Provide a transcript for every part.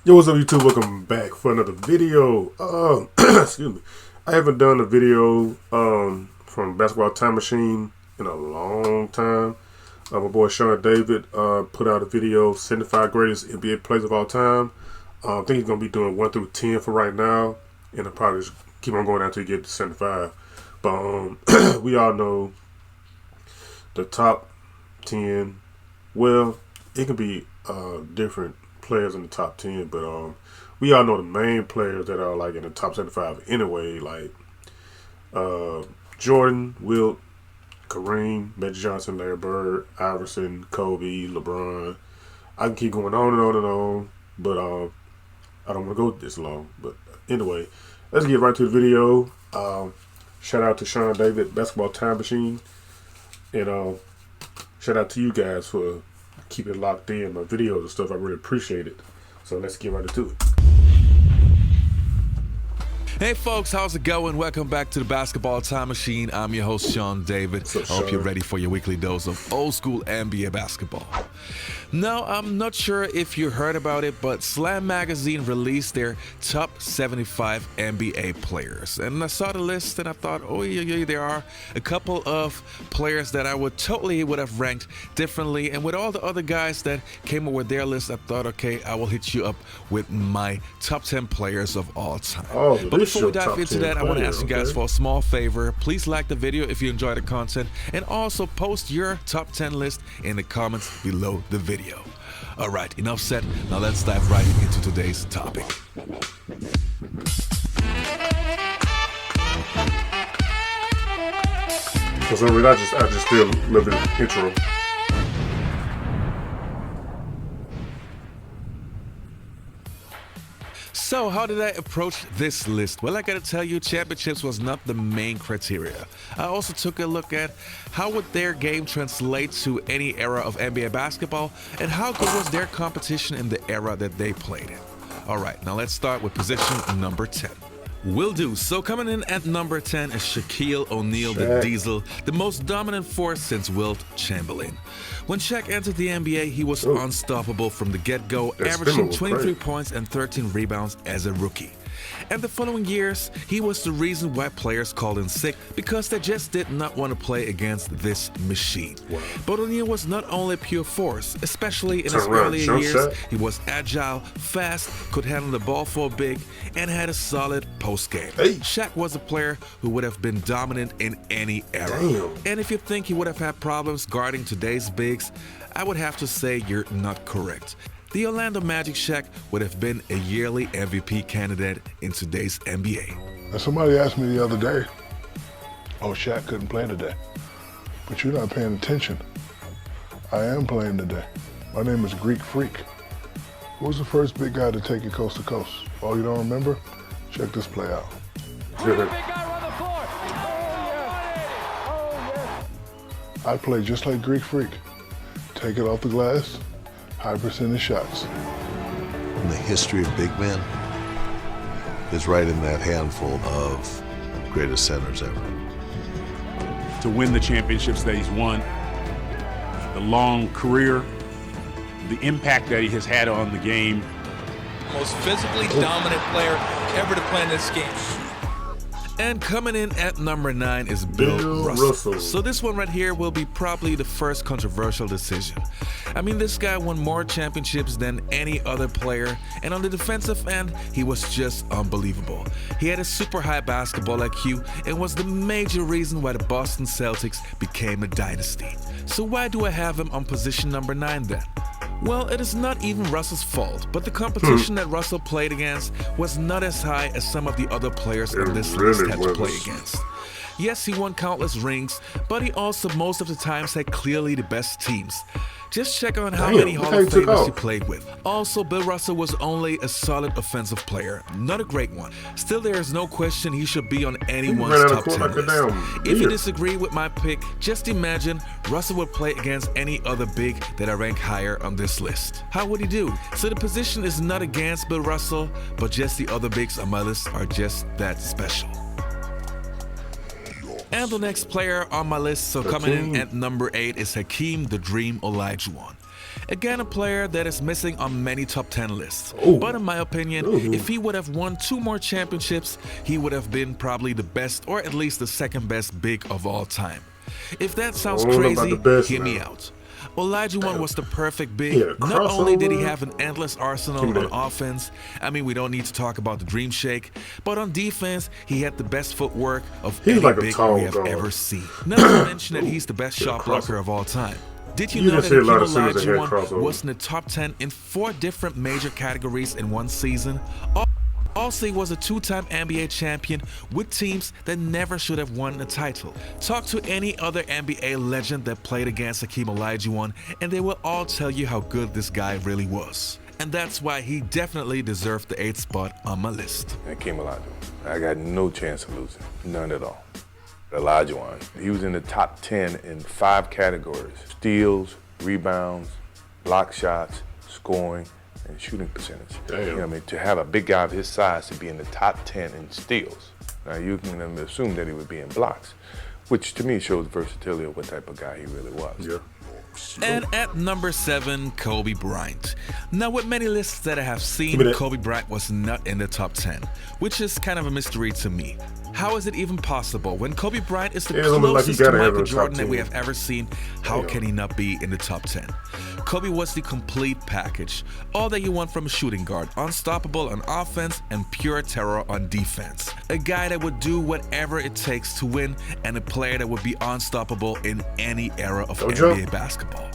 Yo, what's up, YouTube? Welcome back for another video. Excuse me. I haven't done a video from Basketball Time Machine in a long time. My boy Sean David put out a video, 75 greatest NBA players of all time. I think he's going to be doing 1 through 10 for right now. And I'll probably just keep on going until you get to 75. But we all know the top 10. Well, it can be different players in the top 10, but we all know the main players that are like in the top 75 anyway, like Jordan, Wilt, Kareem, Magic Johnson, Larry Bird, Iverson, Kobe, LeBron. I can keep going on and on and on, but I don't want to go this long. But anyway, let's get right to the video. Shout out to Sean David, Basketball Time Machine, and shout out to you guys for keep it locked in, my videos and stuff. I really appreciate it. So let's get right into it. Hey folks, how's it going? Welcome back to the Basketball Time Machine. I'm your host, Sean David. What's up, I hope Sean? you're ready for your weekly dose of old school NBA basketball. Now, I'm not sure if you heard about it, but Slam Magazine released their top 75 NBA players. And I saw the list and I thought, oh yeah, there are a couple of players that I would have ranked differently. And with all the other guys that came up with their list, I thought, okay, I will hit you up with my top 10 players of all time. Oh, but this before we your dive top into 10 that, I want to player, ask you guys okay? for a small favor. Please like the video if you enjoy the content, and also post your top 10 list in the comments below the video. All right, enough said. Now let's dive right into today's topic. For some reason, I just feel a little bit of intro. So how did I approach this list? Well, I gotta tell you, championships was not the main criteria. I also took a look at how would their game translate to any era of NBA basketball, and how good was their competition in the era that they played in. All right, now let's start with position number 10. Will do. So coming in at number 10 is Shaquille O'Neal, the Shaq. Diesel, the most dominant force since Wilt Chamberlin. When Shaq entered the NBA, he was unstoppable from the get-go, That averaging spin was 23 crazy. points and 13 rebounds as a rookie. And the following years, he was the reason why players called in sick, because they just did not want to play against this machine. Wow. But O'Neal was not only pure force, especially in his Turn around, earlier jump years. shot. He was agile, fast, could handle the ball for a big, and had a solid post game. Hey. Shaq was a player who would have been dominant in any era. Damn. And if you think he would have had problems guarding today's bigs, I would have to say you're not correct. The Orlando Magic Shaq would have been a yearly MVP candidate in today's NBA. Now, somebody asked me the other day, oh, Shaq couldn't play today. But you're not paying attention. I am playing today. My name is Greek Freak. Who was the first big guy to take it coast to coast? Oh, you don't remember? Check this play out. I play just like Greek Freak. Take it off the glass, high percentage shots. And the history of big men is right in that handful of greatest centers ever. To win the championships that he's won, the long career, the impact that he has had on the game. Most physically dominant player ever to play in this game. And coming in at number 9 is Bill Bill Russell. Russell. So this one right here will be probably the first controversial decision. I mean, this guy won more championships than any other player, and on the defensive end, he was just unbelievable. He had a super high basketball IQ and was the major reason why the Boston Celtics became a dynasty. So why do I have him on position number 9 then? Well, it is not even Russell's fault, but the competition that Russell played against was not as high as some of the other players on It this really list had to play was. against. Yes, he won countless rings, but he also most of the times had clearly the best teams. Just check on how Damn, many look Hall how of he took Famers he off. played with. Also, Bill Russell was only a solid offensive player, not a great one. Still, there is no question he should be on anyone's ran out of top court 10 like a list. damn If you deer. disagree with my pick, just imagine Russell would play against any other big that I rank higher on this list. How would he do? So the position is not against Bill Russell, but just the other bigs on my list are just that special. And the next player on my list, so coming in Hakeem. at number 8, is Hakeem the Dream Olajuwon. Again, a player that is missing on many top 10 lists. Ooh. But in my opinion, Ooh. if he would have won 2 more championships, he would have been probably the best, or at least the second best big of all time. If that sounds crazy, hear me out. Olajuwon was the perfect big. Not only did he have an endless arsenal on offense, I mean, we don't need to talk about the dream shake, but on defense, he had the best footwork of any big we have ever seen. Not to mention that he's the best shot blocker of all time. Did you know that Hakeem Olajuwon was in the top 10 in 4 different major categories in one season? Also, he was a 2-time NBA champion with teams that never should have won a title. Talk to any other NBA legend that played against Hakeem Olajuwon, and they will all tell you how good this guy really was. And that's why he definitely deserved the 8th spot on my list. Hakeem Olajuwon, I got no chance of losing, none at all. Olajuwon, he was in the top 10 in 5 categories: steals, rebounds, block shots, scoring, and shooting percentage. Damn. You know what I mean? To have a big guy of his size to be in the top 10 in steals. Now you can assume that he would be in blocks, which to me shows versatility of what type of guy he really was. Yeah. And at number 7, Kobe Bryant. Now, with many lists that I have seen, Kobe Bryant was not in the top 10, which is kind of a mystery to me. How is it even possible? When Kobe Bryant is the closest to Michael Jordan that we have ever seen, how can he not be in the top 10? Kobe was the complete package. All that you want from a shooting guard: unstoppable on offense and pure terror on defense. A guy that would do whatever it takes to win, and a player that would be unstoppable in any era of NBA basketball.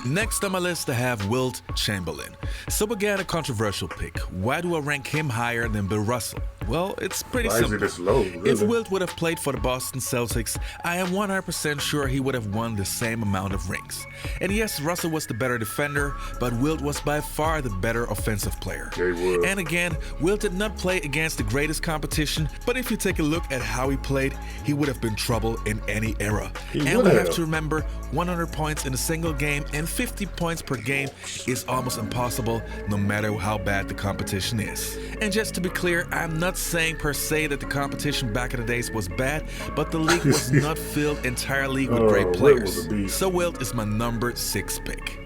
Next on my list, I have Wilt Chamberlin. So again, a controversial pick. Why do I rank him higher than Bill Russell? Well, it's pretty simple. This low, really? If Wilt would have played for the Boston Celtics, I am 100% sure he would have won the same amount of rings. And yes, Russell was the better defender, but Wilt was by far the better offensive player. Yeah, he was. And again, Wilt did not play against the greatest competition, but if you take a look at how he played, he would have been trouble in any era. And we have to remember, 100 points in a single game and 50 points per game is almost impossible, no matter how bad the competition is. And just to be clear, I'm not saying per se that the competition back in the days was bad, but the league was not filled entirely with great players. So Wilt is my number 6 pick.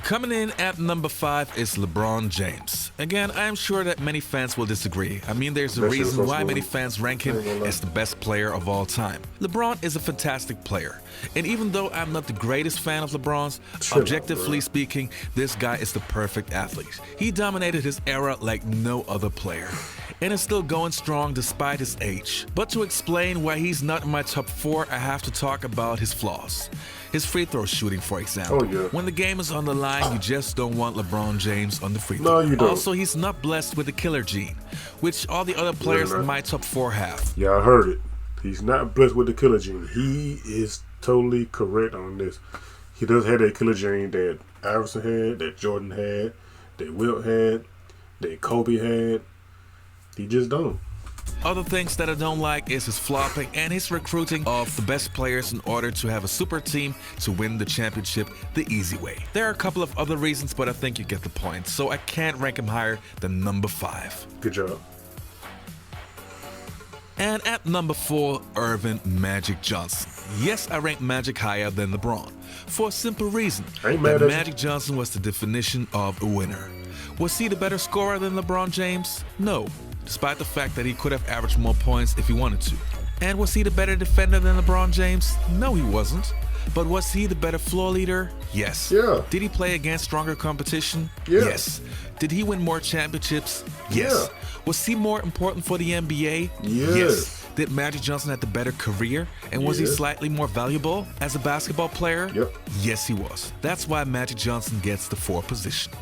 Coming in at number 5 is LeBron James. Again, I am sure that many fans will disagree. I mean, there's a reason why many fans rank him as the best player of all time. LeBron is a fantastic player. And even though I'm not the greatest fan of LeBron's, objectively speaking, this guy is the perfect athlete. He dominated his era like no other player, and is still going strong despite his age. But to explain why he's not in my top 4, I have to talk about his flaws. His free throw shooting, for example. When the game is on the line, you just don't want LeBron James on the free throw. No, you don't. Also, he's not blessed with the killer gene, which all the other players in my top 4 have. Yeah, I heard it. He's not blessed with the killer gene. He is totally correct on this. He does have that killer gene that Iverson had, that Jordan had, that Wilt had, that Kobe had. He just don't. Other things that I don't like is his flopping and his recruiting of the best players in order to have a super team to win the championship the easy way. There are a couple of other reasons, but I think you get the point, so I can't rank him higher than number 5. Good job. And at number 4, Irving Magic Johnson. Yes, I rank Magic higher than LeBron, for a simple reason. That Magic Johnson was the definition of a winner. Was he the better scorer than LeBron James? No, despite the fact that he could have averaged more points if he wanted to. And was he the better defender than LeBron James? No, he wasn't. But was he the better floor leader? Yes. Yeah. Did he play against stronger competition? Yeah. Yes. Did he win more championships? Yes. Yeah. Was he more important for the NBA? Yes. Did Magic Johnson have the better career? And was he slightly more valuable as a basketball player? Yep. Yes, he was. That's why Magic Johnson gets the 4th position.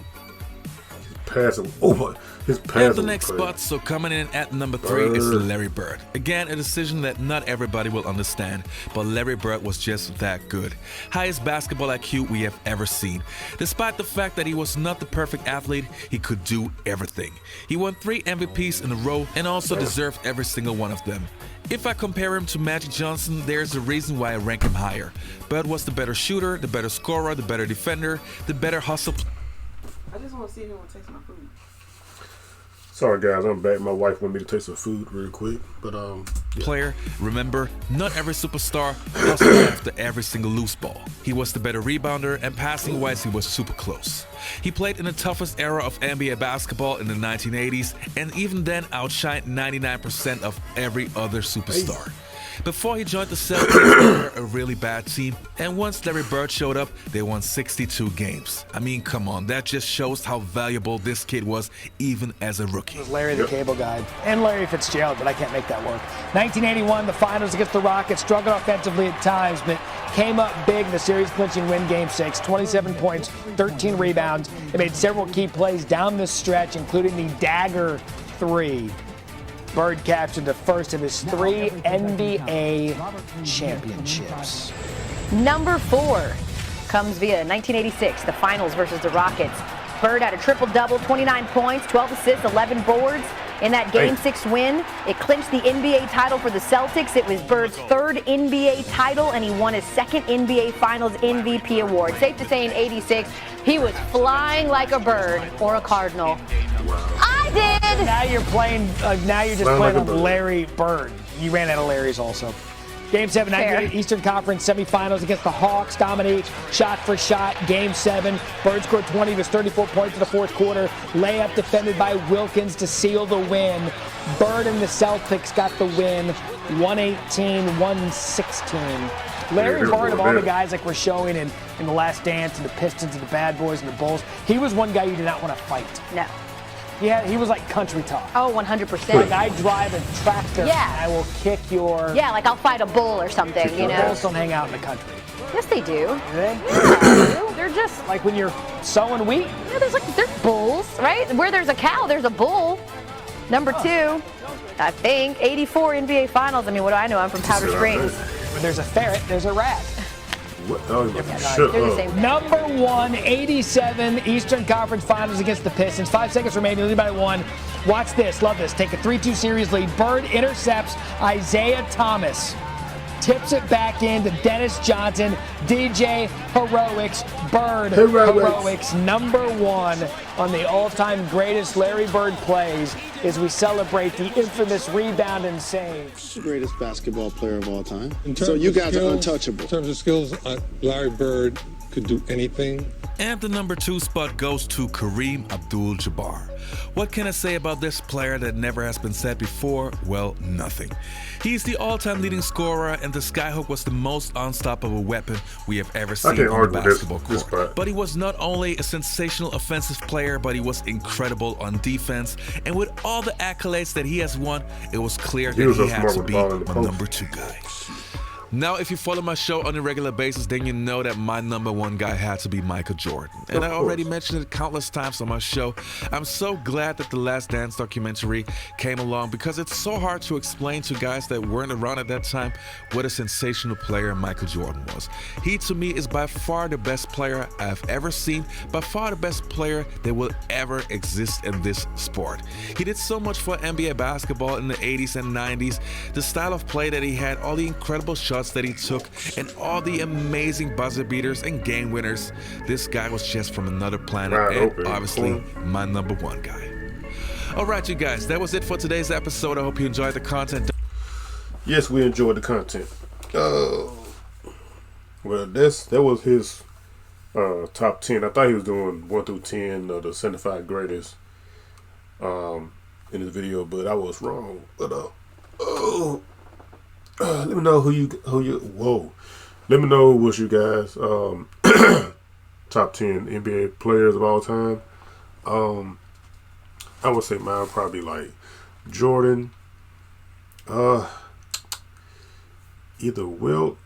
And the next spot, so coming in at number 3 is Larry Bird. Again, a decision that not everybody will understand, but Larry Bird was just that good. Highest basketball IQ we have ever seen. Despite the fact that he was not the perfect athlete, he could do everything. He won 3 MVPs in a row and also deserved every single one of them. If I compare him to Magic Johnson, there's a reason why I rank him higher. Bird was the better shooter, the better scorer, the better defender, the better hustle. I just want to see if he will taste my food. Sorry guys, I'm back. My wife wanted me to taste some food real quick, but yeah. Player, remember, not every superstar hustled after every single loose ball. He was the better rebounder, and passing-wise, he was super close. He played in the toughest era of NBA basketball in the 1980s, and even then outshined 99% of every other superstar. Before he joined the Celtics, they were a really bad team, and once Larry Bird showed up, they won 62 games. I mean, come on, that just shows how valuable this kid was, even as a rookie. It was Larry the Cable Guy and Larry Fitzgerald, but I can't make that work. 1981, the finals against the Rockets, struggled offensively at times, but came up big in the series-clinching win Game 6, 27 points, 13 rebounds. They made several key plays down the stretch, including the dagger 3. Bird captured the first of his 3 NBA championships. Number 4 comes via 1986, the finals versus the Rockets. Bird had a triple-double, 29 points, 12 assists, 11 boards. In that Game 6 win, it clinched the NBA title for the Celtics. It was Bird's 3rd NBA title, and he won his 2nd NBA Finals MVP award. Safe to say in '86, he was flying like a bird or a cardinal. I did! Now you're playing, now you're just playing on Larry Bird. You ran out of Larry's also. Game 7, 98 Eastern Conference semifinals against the Hawks. Dominate shot for shot. Game 7. Bird scored 20 of his 34 points in the fourth quarter. Layup defended by Wilkins to seal the win. Bird and the Celtics got the win. 118-116. Larry Bird, of all the guys like we're showing in The Last Dance and the Pistons and the Bad Boys and the Bulls, he was one guy you did not want to fight. No. Yeah, he was like country talk. Oh, 100%. Like, I drive a tractor and I will kick your... Yeah, like I'll fight a bull or something, you know? Bulls don't hang out in the country. Yes, they do. Do they? Yeah, they're just... Like when you're sowing wheat? Yeah, there's bulls, right? Where there's a cow, there's a bull. Number 2, I think, 84 NBA Finals. I mean, what do I know? I'm from Powder Springs. Where there's a ferret, there's a rat. What? Oh, shut up. Number 1, 87 Eastern Conference Finals against the Pistons. 5 seconds remaining, lead by 1. Watch this, love this. Take a 3-2 series lead. Bird intercepts Isaiah Thomas. Tips it back in to Dennis Johnson. DJ Heroics. Bird Heroics. Number 1 on the all-time greatest Larry Bird plays as we celebrate the infamous rebound and save. The greatest basketball player of all time. So you guys are untouchable. In terms of skills, Larry Bird could do anything. And the number 2 spot goes to Kareem Abdul-Jabbar. What can I say about this player that never has been said before? Well, nothing. He's the all-time leading scorer, and the skyhook was the most unstoppable weapon we have ever seen on the basketball court. But he was not only a sensational offensive player, but he was incredible on defense. And with all the accolades that he has won, it was clear that he had to be my number 2 guy. Now, if you follow my show on a regular basis, then you know that my number 1 guy had to be Michael Jordan. And I already mentioned it countless times on my show. I'm so glad that The Last Dance documentary came along, because it's so hard to explain to guys that weren't around at that time what a sensational player Michael Jordan was. He, to me, is by far the best player I've ever seen, by far the best player that will ever exist in this sport. He did so much for NBA basketball in the 80s and 90s, the style of play that he had, all the incredible shots that he took, and all the amazing buzzer beaters and game winners. This guy was just from another planet, and obviously my number 1 guy. All right, you guys, that was it for today's episode. I hope you enjoyed the content. Yes, we enjoyed the content. Well, that was his top 10. I thought he was doing 1 through 10 of the 75 greatest in his video, but I was wrong. But let me know who you let me know what's you guys top 10 NBA players of all time. I would say mine probably like Jordan, either Wilt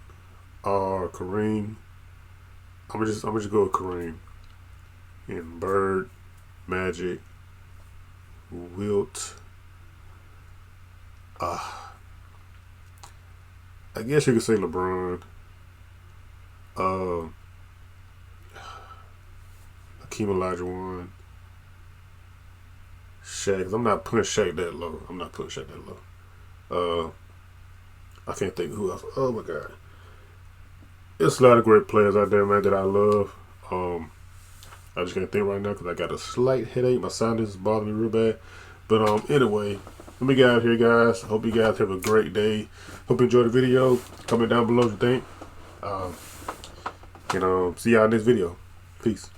or Kareem. I'm gonna just go with Kareem. And Bird, Magic, Wilt, I guess you could say LeBron, Hakeem Olajuwon, Shaq. 'Cause I'm not putting Shaq that low. I can't think of who else. Oh my God. There's a lot of great players out there, man, that I love. I just can't think right now because I got a slight headache. My sinus is bothering me real bad. But anyway, let me get out of here, guys. Hope you guys have a great day. Hope you enjoyed the video. Comment down below what you think. See y'all in this video. Peace.